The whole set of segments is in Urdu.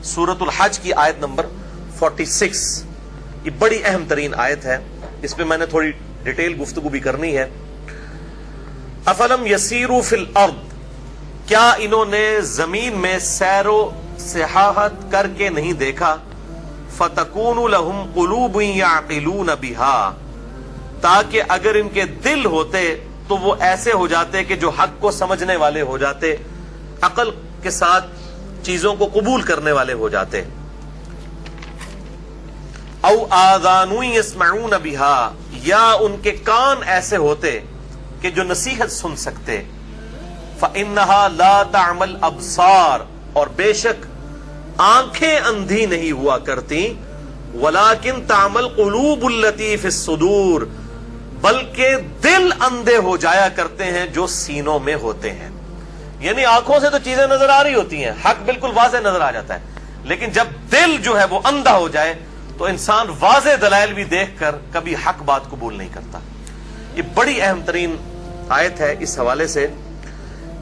سورۃ الحج کی آیت نمبر 46. یہ بڑی اہم ترین آیت ہے, اس پہ میں نے تھوڑی ڈیٹیل گفتگو بھی کرنی ہے. افلم یسیروا فی الارض, کیا انہوں نے زمین میں سیر و سیاحت کر کے نہیں دیکھا, فتکون لہم قلوب یعقلون بہا, تاکہ اگر ان کے دل ہوتے تو وہ ایسے ہو جاتے کہ جو حق کو سمجھنے والے ہو جاتے, عقل کے ساتھ چیزوں کو قبول کرنے والے ہو جاتے. او آذان یسمعون بہا, یا ان کے کان ایسے ہوتے کہ جو نصیحت سن سکتے. فإنها لا تعمى الابصار, اور بے شک آنکھیں اندھی نہیں ہوا کرتی, ولكن تعمى القلوب التي في الصدور, بلکہ دل اندھے ہو جایا کرتے ہیں جو سینوں میں ہوتے ہیں. یعنی آنکھوں سے تو چیزیں نظر آ رہی ہوتی ہیں, حق بالکل واضح نظر آ جاتا ہے, لیکن جب دل جو ہے وہ اندھا ہو جائے تو انسان واضح دلائل بھی دیکھ کر کبھی حق بات قبول نہیں کرتا. یہ بڑی اہم ترین آیت ہے اس حوالے سے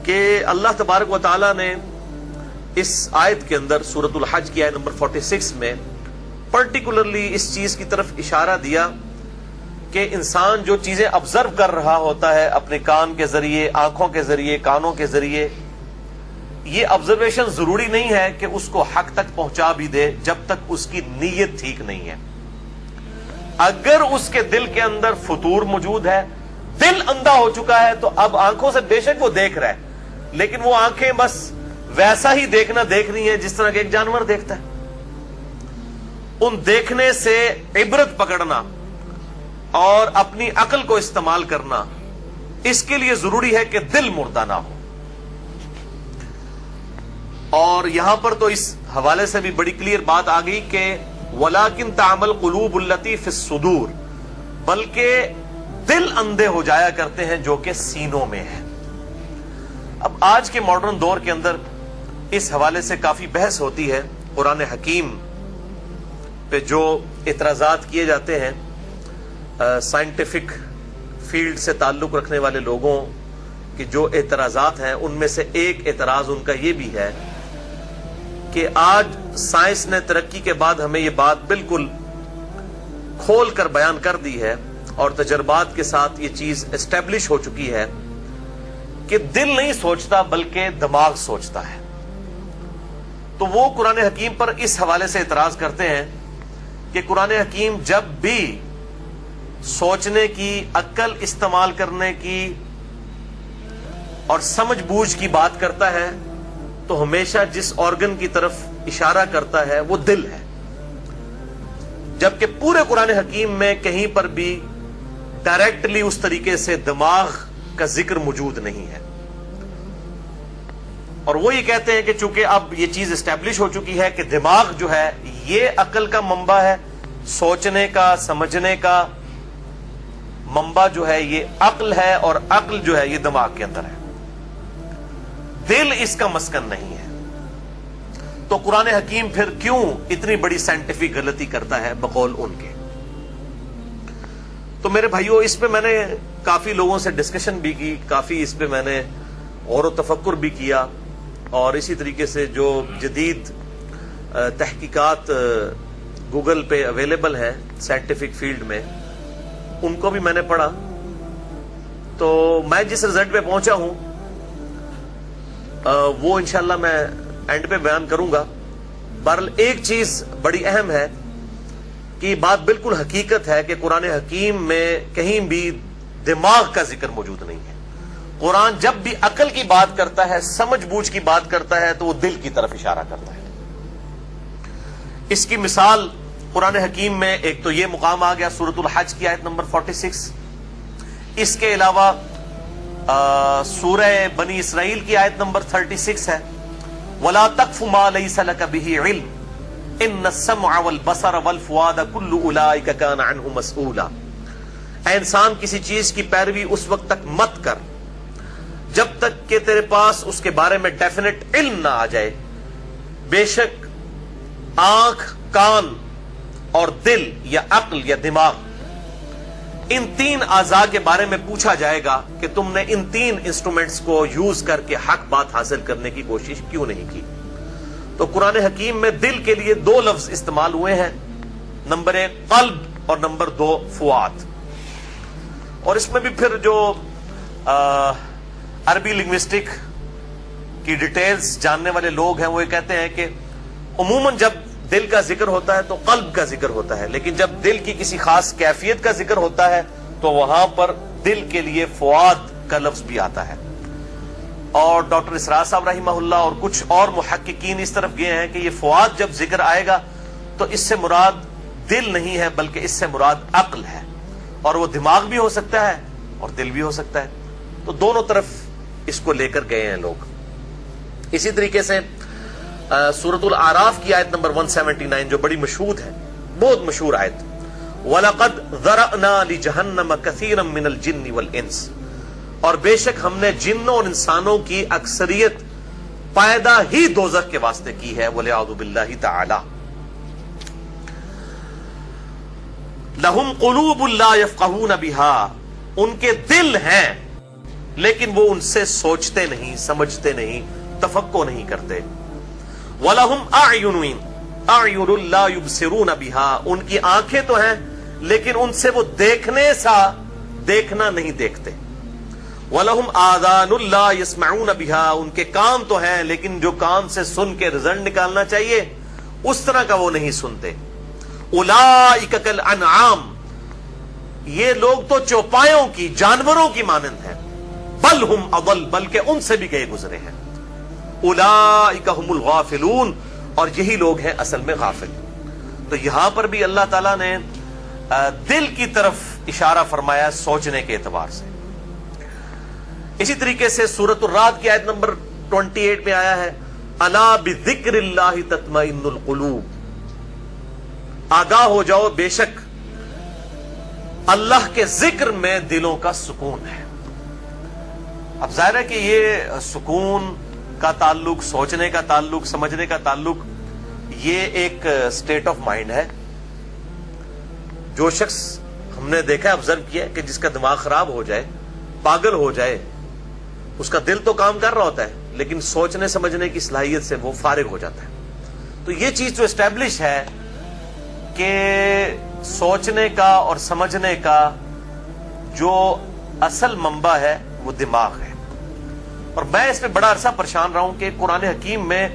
کہ اللہ تبارک و تعالی نے اس آیت کے اندر سورۃ الحج کی آیت نمبر 46 میں پرٹیکولرلی اس چیز کی طرف اشارہ دیا کہ انسان جو چیزیں آبزرو کر رہا ہوتا ہے اپنے کان کے ذریعے, آنکھوں کے ذریعے, کانوں کے ذریعے, یہ آبزرویشن ضروری نہیں ہے کہ اس کو حق تک پہنچا بھی دے جب تک اس کی نیت ٹھیک نہیں ہے. اگر اس کے دل کے اندر فطور موجود ہے, دل اندھا ہو چکا ہے, تو اب آنکھوں سے بے شک وہ دیکھ رہا ہے, لیکن وہ آنکھیں بس ویسا ہی دیکھنا دیکھ رہی ہیں جس طرح کہ ایک جانور دیکھتا ہے. ان دیکھنے سے عبرت پکڑنا اور اپنی عقل کو استعمال کرنا, اس کے لیے ضروری ہے کہ دل مردہ نہ ہو. اور یہاں پر تو اس حوالے سے بھی بڑی کلیئر بات آ گئی کہ وَلَٰكِن تَعْمَى الْقُلُوبُ الَّتِي فِي الصُّدُورِ, بلکہ دل اندھے ہو جایا کرتے ہیں جو کہ سینوں میں ہے. اب آج کے ماڈرن دور کے اندر اس حوالے سے کافی بحث ہوتی ہے. قرآن حکیم پہ جو اعتراضات کیے جاتے ہیں سائنٹیفک فیلڈ سے تعلق رکھنے والے لوگوں کے جو اعتراضات ہیں, ان میں سے ایک اعتراض ان کا یہ بھی ہے کہ آج سائنس نے ترقی کے بعد ہمیں یہ بات بالکل کھول کر بیان کر دی ہے اور تجربات کے ساتھ یہ چیز اسٹیبلش ہو چکی ہے کہ دل نہیں سوچتا بلکہ دماغ سوچتا ہے. تو وہ قرآن حکیم پر اس حوالے سے اعتراض کرتے ہیں کہ قرآن حکیم جب بھی سوچنے کی, عقل استعمال کرنے کی اور سمجھ بوجھ کی بات کرتا ہے تو ہمیشہ جس آرگن کی طرف اشارہ کرتا ہے وہ دل ہے, جبکہ پورے قرآن حکیم میں کہیں پر بھی ڈائریکٹلی اس طریقے سے دماغ کا ذکر موجود نہیں ہے. اور وہ یہ کہتے ہیں کہ چونکہ اب یہ چیز اسٹیبلش ہو چکی ہے کہ دماغ جو ہے یہ عقل کا منبع ہے, سوچنے کا, سمجھنے کا منبع جو ہے یہ عقل ہے, اور عقل جو ہے یہ دماغ کے اندر ہے, دل اس کا مسکن نہیں ہے. تو قرآن حکیم پھر کیوں اتنی بڑی سائنٹیفک غلطی کرتا ہے بقول ان کے؟ تو میرے بھائیوں, اس پہ میں نے کافی لوگوں سے ڈسکشن بھی کی, کافی اس پہ میں نے غور و تفکر بھی کیا, اور اسی طریقے سے جو جدید تحقیقات گوگل پہ اویلیبل ہیں سائنٹیفک فیلڈ میں, ان کو بھی میں نے پڑھا. تو میں جس رزلٹ پہ پہنچا ہوں وہ انشاءاللہ میں اینڈ پہ بیان کروں گا. بہرحال ایک چیز بڑی اہم ہے کہ یہ بات بالکل حقیقت ہے کہ قرآن حکیم میں کہیں بھی دماغ کا ذکر موجود نہیں ہے. قرآن جب بھی عقل کی بات کرتا ہے, سمجھ بوجھ کی بات کرتا ہے, تو وہ دل کی طرف اشارہ کرتا ہے. اس کی مثال قرآن حکیم میں ایک تو یہ مقام آ گیا سورۃ الحج کی آیت نمبر 46. اس کے علاوہ سورہ بنی اسرائیل کی آیت نمبر 36 ہے, وَلَا تَقْفُ مَا لَيْسَ لَكَ بِهِ عِلْمٌ إِنَّ السَّمْعَ وَالْبَصَرَ وَالْفُؤَادَ كُلُّ أُولَٰئِكَ كَانَ عَنْهُ مَسْئُولًا. اے انسان کسی چیز کی پیروی اس وقت تک مت کر جب تک کہ تیرے پاس اس کے بارے میں ڈیفینیٹ علم نہ آ جائے. بے شک آنکھ, کان اور دل یا عقل یا دماغ, ان تین اعضاء کے بارے میں پوچھا جائے گا کہ تم نے ان تین انسٹرومنٹس کو یوز کر کے حق بات حاصل کرنے کی کوشش کیوں نہیں کی. تو قرآن حکیم میں دل کے لیے دو لفظ استعمال ہوئے ہیں، نمبر 1 قلب اور نمبر 2 فؤاد. اور اس میں بھی پھر جو عربی لنگوسٹک کی ڈیٹیلز جاننے والے لوگ ہیں وہ یہ کہتے ہیں کہ عموماً جب دل کا ذکر ہوتا ہے تو قلب کا ذکر ہوتا ہے، لیکن جب دل کی کسی خاص کیفیت کا ذکر ہوتا ہے تو وہاں پر دل کے لیے فؤاد کا لفظ بھی آتا ہے. اور ڈاکٹر اسرار صاحب رحمہ اللہ اور کچھ اور محققین اس طرف گئے ہیں کہ یہ فؤاد جب ذکر آئے گا تو اس سے مراد دل نہیں ہے بلکہ اس سے مراد عقل ہے، اور وہ دماغ بھی ہو سکتا ہے اور دل بھی ہو سکتا ہے. تو دونوں طرف اس کو لے کر گئے ہیں لوگ. اسی طریقے سے سورۃ الاعراف کی آیت نمبر 179 جو بڑی مشہور ہے، بہت مشہور آیت، وَلَقَدْ ذَرَأْنَا لِجَهَنَّمَ كَثِيرًا مِنَ الْجِنِّ وَالْإِنسِ، اور بے شک ہم نے جنوں اور انسانوں کی اکثریت پیدا ہی دوزخ کے واسطے کی ہے، وَلِعَوْذُ بِاللَّهِ تَعَالَى. لَهُمْ قُلُوبٌ لَا يَفْقَهُونَ بِهَا، ان کے دل ہیں لیکن وہ ان سے سوچتے نہیں، سمجھتے نہیں، تفقہ نہیں کرتے. وَلَهُمْ أَعْيُنٌ لَا يُبْصِرُونَ بِهَا، ان کی آنکھیں تو ہیں لیکن ان سے وہ دیکھنے سا دیکھنا نہیں دیکھتے. وَلَهُمْ آذَانٌ لَا يَسْمَعُونَ بِهَا، ان کے کان تو ہیں لیکن جو کان سے سن کے رزلٹ نکالنا چاہیے اس طرح کا وہ نہیں سنتے. أُولَئِكَ كَالْأَنْعَامِ، یہ لوگ تو چوپایوں کی، جانوروں کی مانند ہیں. بل ہم اضل، بلکہ ان سے بھی گئے گزرے ہیں. اولئک هم الغافلون، اور یہی لوگ ہیں اصل میں غافل. تو یہاں پر بھی اللہ تعالیٰ نے دل کی طرف اشارہ فرمایا سوچنے کے اعتبار سے. اسی طریقے سے سورۃ الرعد کی آیت نمبر 28 میں آیا ہے الا بذکر اللہ تطمئن القلوب، آگاہ ہو جاؤ بے شک اللہ کے ذکر میں دلوں کا سکون ہے. اب ظاہر ہے کہ یہ سکون کا تعلق، سوچنے کا تعلق، سمجھنے کا تعلق، یہ ایک سٹیٹ آف مائنڈ ہے. جو شخص ہم نے دیکھا، آبزرو کیا کہ جس کا دماغ خراب ہو جائے، پاگل ہو جائے، اس کا دل تو کام کر رہا ہوتا ہے لیکن سوچنے سمجھنے کی صلاحیت سے وہ فارغ ہو جاتا ہے. تو یہ چیز جو اسٹیبلش ہے کہ سوچنے کا اور سمجھنے کا جو اصل منبع ہے وہ دماغ ہے. اور میں اس میں بڑا عرصہ پریشان رہا ہوں کہ قرآن حکیم میں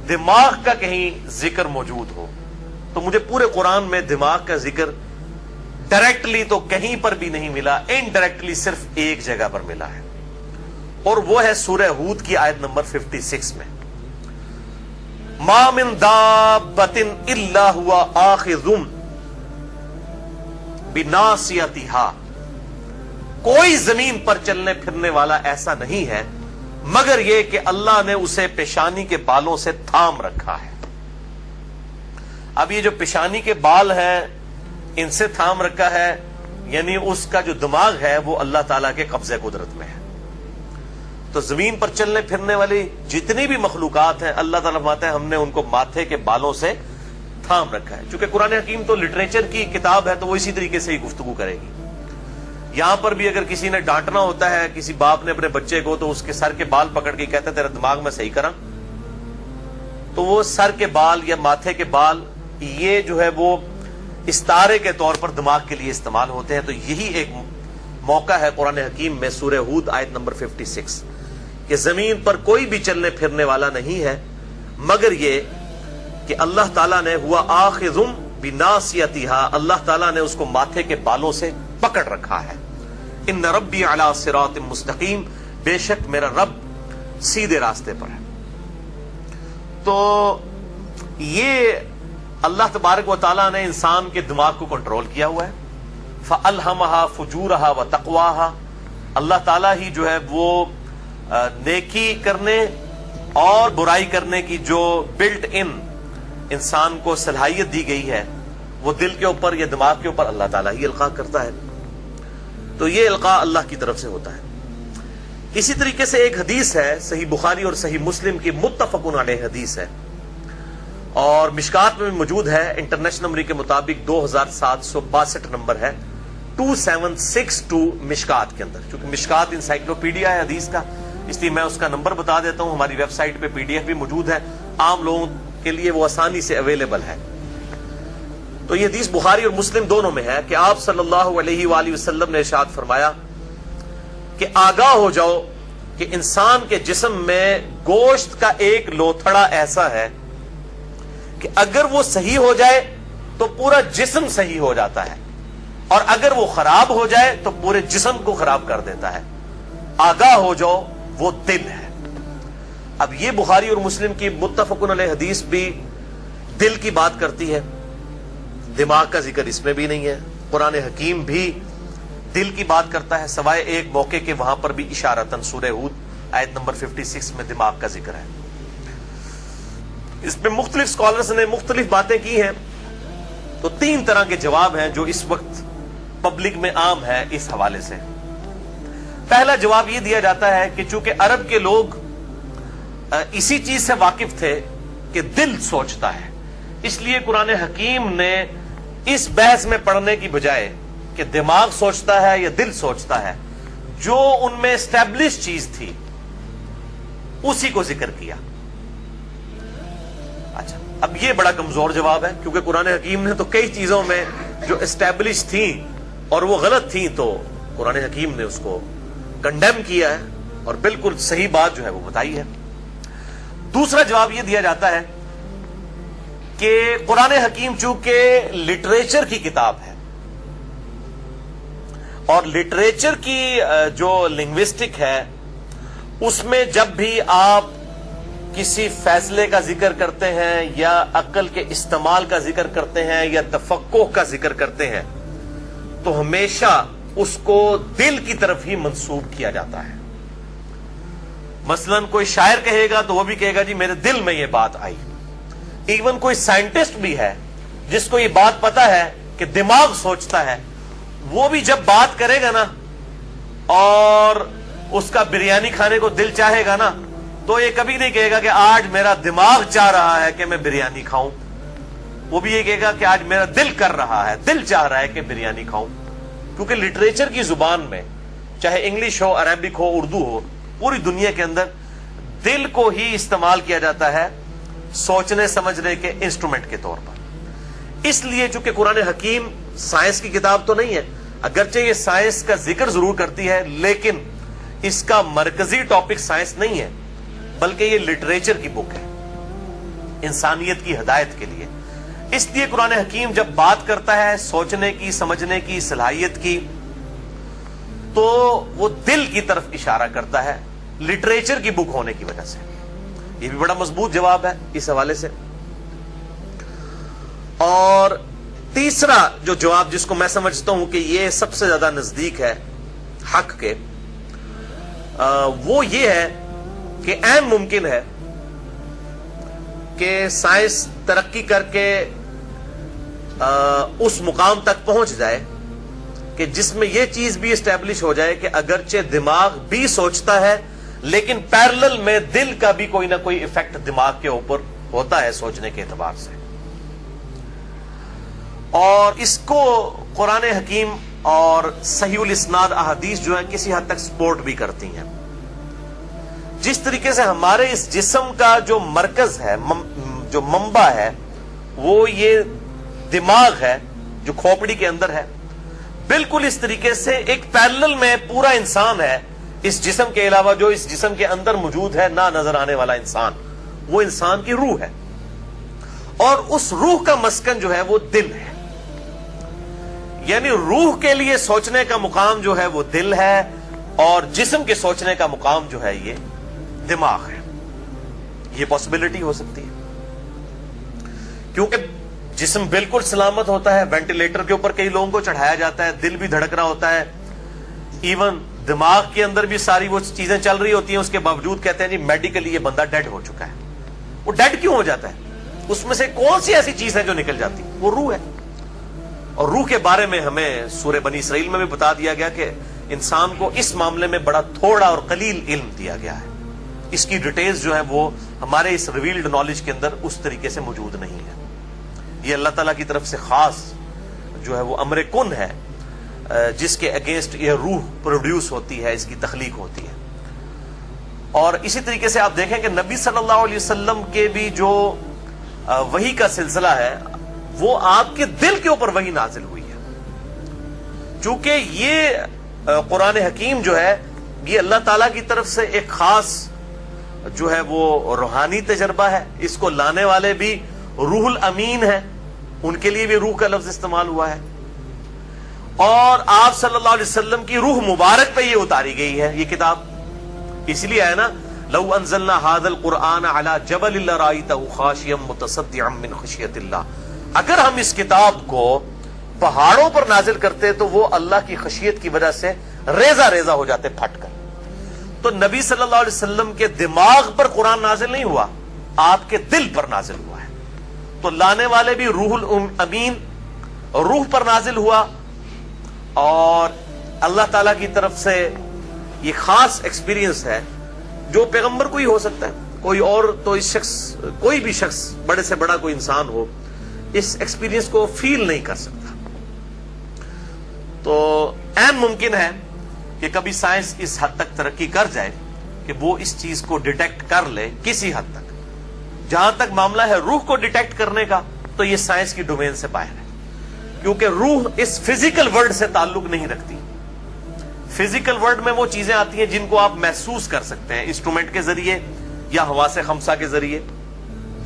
دماغ کا کہیں ذکر موجود ہو. تو مجھے پورے قرآن میں دماغ کا ذکر ڈائریکٹلی تو کہیں پر بھی نہیں ملا، انڈائریکٹلی صرف ایک جگہ پر ملا ہے، اور وہ ہے سورہ ہود کی آیت نمبر 56 میں. ما من دابۃ الا هو آخذ بناصیتها، کوئی زمین پر چلنے پھرنے والا ایسا نہیں ہے مگر یہ کہ اللہ نے اسے پیشانی کے بالوں سے تھام رکھا ہے. اب یہ جو پیشانی کے بال ہیں ان سے تھام رکھا ہے، یعنی اس کا جو دماغ ہے وہ اللہ تعالیٰ کے قبضے قدرت میں ہے. تو زمین پر چلنے پھرنے والی جتنی بھی مخلوقات ہیں اللہ تعالیٰ فرماتے ہیں ہم نے ان کو ماتھے کے بالوں سے تھام رکھا ہے. چونکہ قرآن حکیم تو لٹریچر کی کتاب ہے تو وہ اسی طریقے سے ہی گفتگو کرے گی. یہاں پر بھی اگر کسی نے ڈانٹنا ہوتا ہے کسی باپ نے اپنے بچے کو تو اس کے سر کے بال پکڑ کے کہتا ہے تیرا دماغ میں صحیح کرا، تو وہ سر کے بال یا ماتھے کے بال یہ جو ہے وہ استارے کے طور پر دماغ کے لیے استعمال ہوتے ہیں. تو یہی ایک موقع ہے قرآن حکیم میں سورہ ہود آیت نمبر 56 کہ زمین پر کوئی بھی چلنے پھرنے والا نہیں ہے مگر یہ کہ اللہ تعالیٰ نے ہوا آخذ بناصیتها، اللہ تعالیٰ نے اس کو ماتھے کے بالوں سے پکڑ رکھا ہے. ان ربی علی صراط مستقیم، بے شک میرا رب سیدھے راستے پر ہے. تو یہ اللہ تبارک و تعالیٰ نے انسان کے دماغ کو کنٹرول کیا ہوا ہے. فَأَلْهَمَهَا فُجُورَهَا وَتَقْوَاهَا، اللہ تعالیٰ ہی جو ہے وہ نیکی کرنے اور برائی کرنے کی جو بلٹ ان انسان کو صلاحیت دی گئی ہے وہ دل کے اوپر یا دماغ کے اوپر اللہ تعالیٰ ہی القاء کرتا ہے. تو یہ القاء اللہ کی طرف سے ہوتا ہے. اسی طریقے سے ایک حدیث ہے صحیح بخاری اور صحیح مسلم کی متفق علیہ حدیث ہے اور مشکات میں بھی موجود ہے. انٹرنیشنل نمبر کے مطابق 2762 نمبر ہے 2762 مشکات کے اندر. چونکہ مشکات انسائکلوپیڈیا ہے حدیث کا اس لیے میں اس کا نمبر بتا دیتا ہوں. ہماری ویب سائٹ پہ PDF بھی موجود ہے، عام لوگوں کے لیے وہ آسانی سے اویلیبل ہے. تو یہ حدیث بخاری اور مسلم دونوں میں ہے کہ آپ صلی اللہ علیہ وآلہ وسلم نے ارشاد فرمایا کہ آگاہ ہو جاؤ کہ انسان کے جسم میں گوشت کا ایک لوتھڑا ایسا ہے کہ اگر وہ صحیح ہو جائے تو پورا جسم صحیح ہو جاتا ہے، اور اگر وہ خراب ہو جائے تو پورے جسم کو خراب کر دیتا ہے. آگاہ ہو جاؤ وہ دل ہے. اب یہ بخاری اور مسلم کی متفقن علیہ حدیث بھی دل کی بات کرتی ہے، دماغ کا ذکر اس میں بھی نہیں ہے. قرآن حکیم بھی دل کی بات کرتا ہے، سوائے ایک موقع کے وہاں پر بھی اشارتاً سورہ ہود آیت نمبر 56 میں دماغ کا ذکر ہے. اس پہ مختلف سکالرز نے مختلف باتیں کی ہیں. تو 3 طرح کے جواب ہیں جو اس وقت پبلک میں عام ہے اس حوالے سے. پہلا جواب یہ دیا جاتا ہے کہ چونکہ عرب کے لوگ اسی چیز سے واقف تھے کہ دل سوچتا ہے، اس لیے قرآن حکیم نے اس بحث میں پڑھنے کی بجائے کہ دماغ سوچتا ہے یا دل سوچتا ہے، جو ان میں اسٹیبلش چیز تھی اسی کو ذکر کیا. اچھا، اب یہ بڑا کمزور جواب ہے، کیونکہ قرآن حکیم نے تو کئی چیزوں میں جو اسٹیبلش تھیں اور وہ غلط تھیں تو قرآن حکیم نے اس کو کنڈیم کیا ہے اور بالکل صحیح بات جو ہے وہ بتائی ہے. دوسرا جواب یہ دیا جاتا ہے کہ قرآن حکیم چونکہ لٹریچر کی کتاب ہے، اور لٹریچر کی جو لنگوسٹک ہے اس میں جب بھی آپ کسی فیصلے کا ذکر کرتے ہیں یا عقل کے استعمال کا ذکر کرتے ہیں یا تفقہ کا ذکر کرتے ہیں تو ہمیشہ اس کو دل کی طرف ہی منسوب کیا جاتا ہے. مثلا کوئی شاعر کہے گا تو وہ بھی کہے گا جی میرے دل میں یہ بات آئی. ایون کوئی سائنٹسٹ بھی ہے جس کو یہ بات پتا ہے کہ دماغ سوچتا ہے، وہ بھی جب بات کرے گا نا اور اس کا بریانی کھانے کو دل چاہے گا نا تو یہ کبھی نہیں کہے گا کہ آج میرا دماغ چاہ رہا ہے کہ میں بریانی کھاؤں. وہ بھی یہ کہے گا کہ آج میرا دل کر رہا ہے، دل چاہ رہا ہے کہ بریانی کھاؤں. کیونکہ لٹریچر کی زبان میں چاہے انگلش ہو، عربک ہو، اردو ہو، پوری دنیا کے اندر دل کو ہی استعمال کیا جاتا ہے سوچنے سمجھنے کے انسٹرومنٹ کے طور پر. اس لیے چونکہ قرآن حکیم سائنس کی کتاب تو نہیں ہے، اگرچہ یہ سائنس کا ذکر ضرور کرتی ہے لیکن اس کا مرکزی ٹاپک سائنس نہیں ہے بلکہ یہ لٹریچر کی بک ہے انسانیت کی ہدایت کے لیے. اس لیے قرآن حکیم جب بات کرتا ہے سوچنے کی، سمجھنے کی، صلاحیت کی، تو وہ دل کی طرف اشارہ کرتا ہے لٹریچر کی بک ہونے کی وجہ سے. یہ بھی بڑا مضبوط جواب ہے اس حوالے سے. اور تیسرا جو جواب جس کو میں سمجھتا ہوں کہ یہ سب سے زیادہ نزدیک ہے حق کے، وہ یہ ہے کہ عین ممکن ہے کہ سائنس ترقی کر کے اس مقام تک پہنچ جائے کہ جس میں یہ چیز بھی اسٹیبلش ہو جائے کہ اگرچہ دماغ بھی سوچتا ہے لیکن پیرلل میں دل کا بھی کوئی نہ کوئی ایفیکٹ دماغ کے اوپر ہوتا ہے سوچنے کے اعتبار سے. اور اس کو قرآن حکیم اور صحیح الاسناد احادیث جو ہے کسی حد تک سپورٹ بھی کرتی ہیں. جس طریقے سے ہمارے اس جسم کا جو مرکز ہے، جو منبع ہے، وہ یہ دماغ ہے جو کھوپڑی کے اندر ہے، بالکل اس طریقے سے ایک پیرلل میں پورا انسان ہے اس جسم کے علاوہ جو اس جسم کے اندر موجود ہے نہ نظر آنے والا انسان، وہ انسان کی روح ہے. اور اس روح کا مسکن جو ہے وہ دل ہے. یعنی روح کے لیے سوچنے کا مقام جو ہے وہ دل ہے اور جسم کے سوچنے کا مقام جو ہے یہ دماغ ہے. یہ پاسبلٹی ہو سکتی ہے کیونکہ جسم بالکل سلامت ہوتا ہے، وینٹیلیٹر کے اوپر کئی لوگوں کو چڑھایا جاتا ہے، دل بھی دھڑک رہا ہوتا ہے، ایون دماغ کے اندر بھی ساری وہ چیزیں چل رہی ہوتی ہیں، اس کے باوجود کہتے ہیں جی میڈیکلی یہ بندہ ڈیڈ ہو چکا ہے. وہ ڈیڈ کیوں ہو جاتا ہے؟ اس میں سے کون سی ایسی چیز ہے جو نکل جاتی؟ وہ روح ہے. اور روح کے بارے میں ہمیں سورہ بنی اسرائیل میں بھی بتا دیا گیا کہ انسان کو اس معاملے میں بڑا تھوڑا اور قلیل علم دیا گیا ہے. اس کی ڈیٹیلز جو ہیں وہ ہمارے اس ریویلڈ نالج کے اندر اس طریقے سے موجود نہیں ہے. یہ اللہ تعالیٰ کی طرف سے خاص جو ہے وہ امر کن ہے جس کے اگینسٹ یہ روح پروڈیوس ہوتی ہے، اس کی تخلیق ہوتی ہے. اور اسی طریقے سے آپ دیکھیں کہ نبی صلی اللہ علیہ وسلم کے بھی جو وحی کا سلسلہ ہے وہ آپ کے دل کے اوپر وحی نازل ہوئی ہے. چونکہ یہ قرآن حکیم جو ہے یہ اللہ تعالیٰ کی طرف سے ایک خاص جو ہے وہ روحانی تجربہ ہے. اس کو لانے والے بھی روح الامین ہیں, ان کے لیے بھی روح کا لفظ استعمال ہوا ہے, اور آپ صلی اللہ علیہ وسلم کی روح مبارک پہ یہ اتاری گئی ہے یہ کتاب. اس لیے ہے نا لو انزلنا هذا القرآن على جبل لرأيته خاشعا متصدعا من خشیۃ اللہ, اگر ہم اس کتاب کو پہاڑوں پر نازل کرتے تو وہ اللہ کی خشیت کی وجہ سے ریزہ ریزہ ہو جاتے پھٹ کر. تو نبی صلی اللہ علیہ وسلم کے دماغ پر قرآن نازل نہیں ہوا, آپ کے دل پر نازل ہوا ہے. تو لانے والے بھی روح الامین روح پر نازل ہوا, اور اللہ تعالی کی طرف سے یہ خاص ایکسپیرینس ہے جو پیغمبر کو ہی ہو سکتا ہے. کوئی اور تو اس شخص, کوئی بھی شخص بڑے سے بڑا کوئی انسان ہو, اس ایکسپیرینس کو فیل نہیں کر سکتا. تو عین ممکن ہے کہ کبھی سائنس اس حد تک ترقی کر جائے کہ وہ اس چیز کو ڈیٹیکٹ کر لے کسی حد تک. جہاں تک معاملہ ہے روح کو ڈیٹیکٹ کرنے کا تو یہ سائنس کی ڈومین سے باہر ہے, کیونکہ روح اس فزیکل ورلڈ سے تعلق نہیں رکھتی. فزیکل ورلڈ میں وہ چیزیں آتی ہیں جن کو آپ محسوس کر سکتے ہیں انسٹرومنٹ کے ذریعے یا حواس خمسہ کے ذریعے,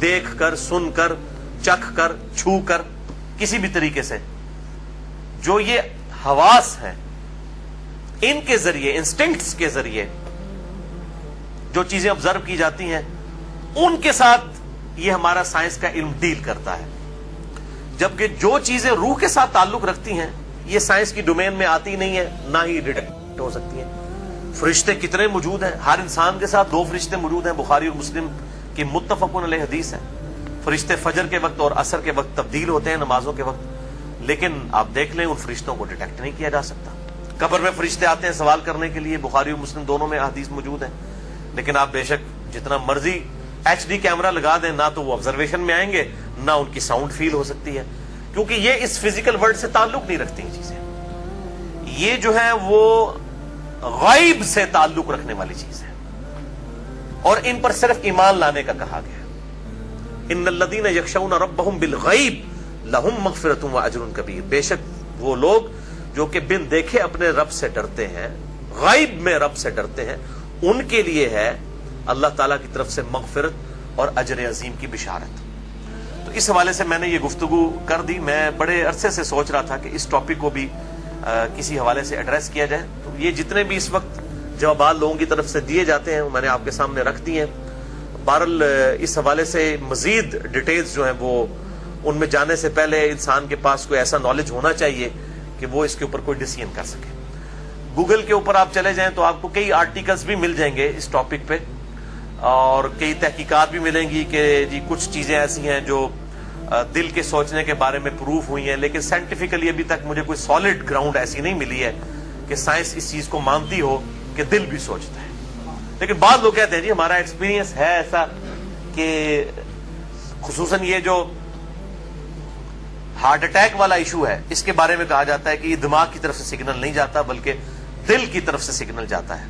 دیکھ کر, سن کر, چکھ کر, چھو کر, کسی بھی طریقے سے. جو یہ حواس ہیں ان کے ذریعے, انسٹنکٹس کے ذریعے جو چیزیں آبزرو کی جاتی ہیں ان کے ساتھ یہ ہمارا سائنس کا علم ڈیل کرتا ہے. جبکہ جو چیزیں روح کے ساتھ تعلق رکھتی ہیں یہ سائنس کی ڈومین میں آتی نہیں ہے, نہ ہی ڈیٹیکٹ ہو سکتی ہیں. فرشتے کتنے موجود ہیں, ہر انسان کے ساتھ 2 فرشتے موجود ہیں. بخاری اور مسلم کی متفق علیہ حدیث ہے. فرشتے فجر کے وقت اور عصر کے وقت تبدیل ہوتے ہیں نمازوں کے وقت, لیکن آپ دیکھ لیں ان فرشتوں کو ڈیٹیکٹ نہیں کیا جا سکتا. قبر میں فرشتے آتے ہیں سوال کرنے کے لیے, بخاری اور مسلم دونوں میں حدیث موجود ہیں, لیکن آپ بے شک جتنا مرضی HD کیمرہ لگا دیں نہ تو وہ آبزرویشن میں آئیں گے نہ ان کی ساؤنڈ فیل ہو سکتی ہے, کیونکہ یہ اس فزیکل ورلڈ سے تعلق نہیں رکھتی چیزیں. یہ جو ہے وہ غیب سے تعلق رکھنے والی چیز ہے, اور ان پر صرف ایمان لانے کا کہا گیا. ان الذین یخشون ربهم بالغیب لہم مغفرۃ واجر کبیر, بے شک وہ لوگ جو کہ بن دیکھے اپنے رب سے ڈرتے ہیں, غیب میں رب سے ڈرتے ہیں, ان کے لیے ہے اللہ تعالیٰ کی طرف سے مغفرت اور اجر عظیم کی بشارت. تو اس حوالے سے میں نے یہ گفتگو کر دی. میں بڑے عرصے سے سوچ رہا تھا کہ اس ٹاپک کو بھی کسی حوالے سے ایڈریس کیا جائے. تو یہ جتنے بھی اس وقت جوابات لوگوں کی طرف سے دیے جاتے ہیں میں نے آپ کے سامنے رکھ دیے ہیں. بہرحال اس حوالے سے مزید ڈیٹیلز جو ہیں وہ ان میں جانے سے پہلے انسان کے پاس کوئی ایسا نالج ہونا چاہیے کہ وہ اس کے اوپر کوئی ڈیسیژن کر سکے. گوگل کے اوپر آپ چلے جائیں تو آپ کو کئی آرٹیکلز بھی مل جائیں گے اس ٹاپک پہ, اور کئی تحقیقات بھی ملیں گی کہ جی کچھ چیزیں ایسی ہیں جو دل کے سوچنے کے بارے میں پروف ہوئی ہیں, لیکن سائنٹیفکلی ابھی تک مجھے کوئی سالڈ گراؤنڈ ایسی نہیں ملی ہے کہ سائنس اس چیز کو مانتی ہو کہ دل بھی سوچتا ہے. لیکن بعض لوگ کہتے ہیں جی ہمارا ایکسپیرینس ہے ایسا کہ خصوصاً یہ جو ہارٹ اٹیک والا ایشو ہے اس کے بارے میں کہا جاتا ہے کہ یہ دماغ کی طرف سے سگنل نہیں جاتا بلکہ دل کی طرف سے سگنل جاتا ہے.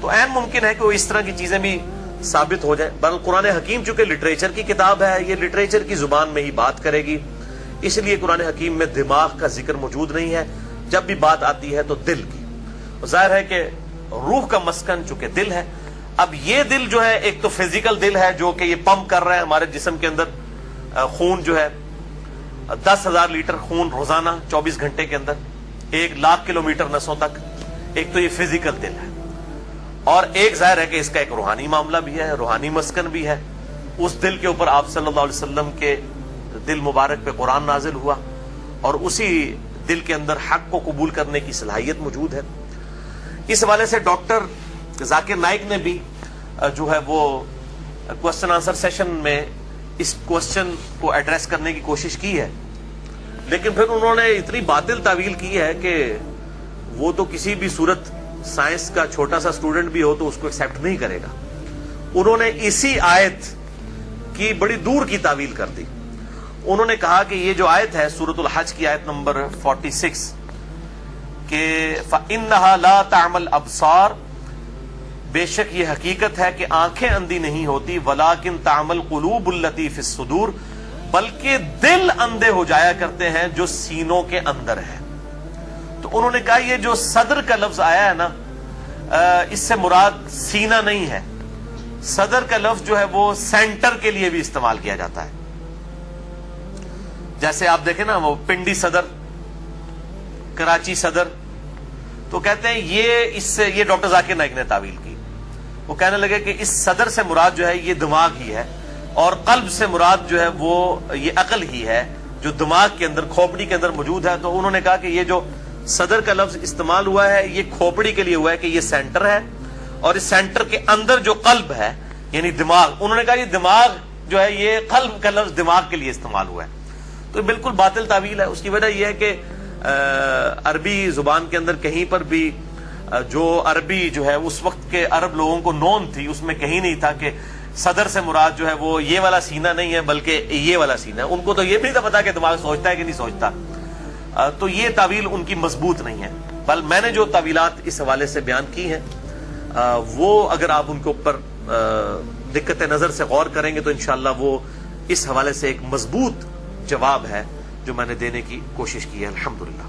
تو عین ممکن ہے کہ وہ اس طرح کی چیزیں بھی ثابت ہو جائیں. بلکہ قرآن حکیم چونکہ لٹریچر کی کتاب ہے, یہ لٹریچر کی زبان میں ہی بات کرے گی, اس لیے قرآن حکیم میں دماغ کا ذکر موجود نہیں ہے. جب بھی بات آتی ہے تو دل کی. ظاہر ہے کہ روح کا مسکن چونکہ دل ہے. اب یہ دل جو ہے ایک تو فزیکل دل ہے جو کہ یہ پمپ کر رہا ہے ہمارے جسم کے اندر خون, جو ہے 10,000 لیٹر خون روزانہ 24 گھنٹے کے اندر 1,00,000 کلومیٹر نسوں تک. ایک تو یہ فزیکل دل ہے, اور ایک ظاہر ہے کہ اس کا ایک روحانی معاملہ بھی ہے, روحانی مسکن بھی ہے. اس دل کے اوپر آپ صلی اللہ علیہ وسلم کے دل مبارک پہ قرآن نازل ہوا, اور اسی دل کے اندر حق کو قبول کرنے کی صلاحیت موجود ہے. اس حوالے سے ڈاکٹر ذاکر نائک نے بھی جو ہے وہ کوسچن آنسر سیشن میں اس کوسچن کو ایڈریس کرنے کی کوشش کی ہے, لیکن پھر انہوں نے اتنی باطل تعویل کی ہے کہ وہ تو کسی بھی صورت سائنس کا چھوٹا سا اسٹوڈنٹ بھی ہو تو اس کو ایکسیپٹ نہیں کرے گا. انہوں نے اسی آیت کی بڑی دور کی تعویل کر دی. انہوں نے کہا کہ یہ جو آیت ہے سورۃ الحج کی آیت نمبر 46 کہ فَإِنَّهَا لَا تَعْمَى الْأَبْصَارُ, بے شک یہ حقیقت ہے کہ آنکھیں اندھی نہیں ہوتی, وَلَكِن تَعْمَى الْقُلُوبُ الَّتِي فِي الصُّدُورِ, بلکہ دل اندھے ہو جایا کرتے ہیں جو سینوں کے اندر ہے. تو انہوں نے کہا یہ جو صدر کا لفظ آیا ہے نا، اس سے مراد سینہ نہیں ہے. صدر کا لفظ جو ہے وہ سینٹر کے لیے بھی استعمال کیا جاتا ہے. جیسے آپ دیکھیں نا، وہ پنڈی صدر، کراچی صدر، تو کہتے ہیں یہ ڈاکٹر ذاکر نائک نے تعویل کی. وہ کہنے لگے کہ اس صدر سے مراد جو ہے یہ دماغ ہی ہے، اور قلب سے مراد جو ہے وہ یہ عقل ہی ہے جو دماغ کے اندر، کھوپڑی کے اندر موجود ہے. تو انہوں نے کہا کہ یہ جو صدر کا لفظ استعمال ہوا ہے یہ کھوپڑی کے لیے ہوا ہے کہ یہ سینٹر ہے، اور اس سینٹر کے اندر جو قلب ہے یعنی دماغ، انہوں نے کہا یہ دماغ جو ہے یہ قلب کا لفظ دماغ کے لیے استعمال ہوا ہے. تو بالکل باطل تعویل ہے. اس کی وجہ یہ ہے کہ عربی زبان کے اندر کہیں پر بھی جو عربی جو ہے اس وقت کے عرب لوگوں کو نون تھی، اس میں کہیں نہیں تھا کہ صدر سے مراد جو ہے وہ یہ والا سینہ نہیں ہے بلکہ یہ والا سینہ ہے. ان کو تو یہ بھی نہیں تھا پتا کہ دماغ سوچتا ہے کہ نہیں سوچتا. تو یہ تعویل ان کی مضبوط نہیں ہے. بل میں نے جو تعویلات اس حوالے سے بیان کی ہیں وہ اگر آپ ان کے اوپر دقت نظر سے غور کریں گے تو انشاءاللہ وہ اس حوالے سے ایک مضبوط جواب ہے جو میں نے دینے کی کوشش کی ہے. الحمدللہ.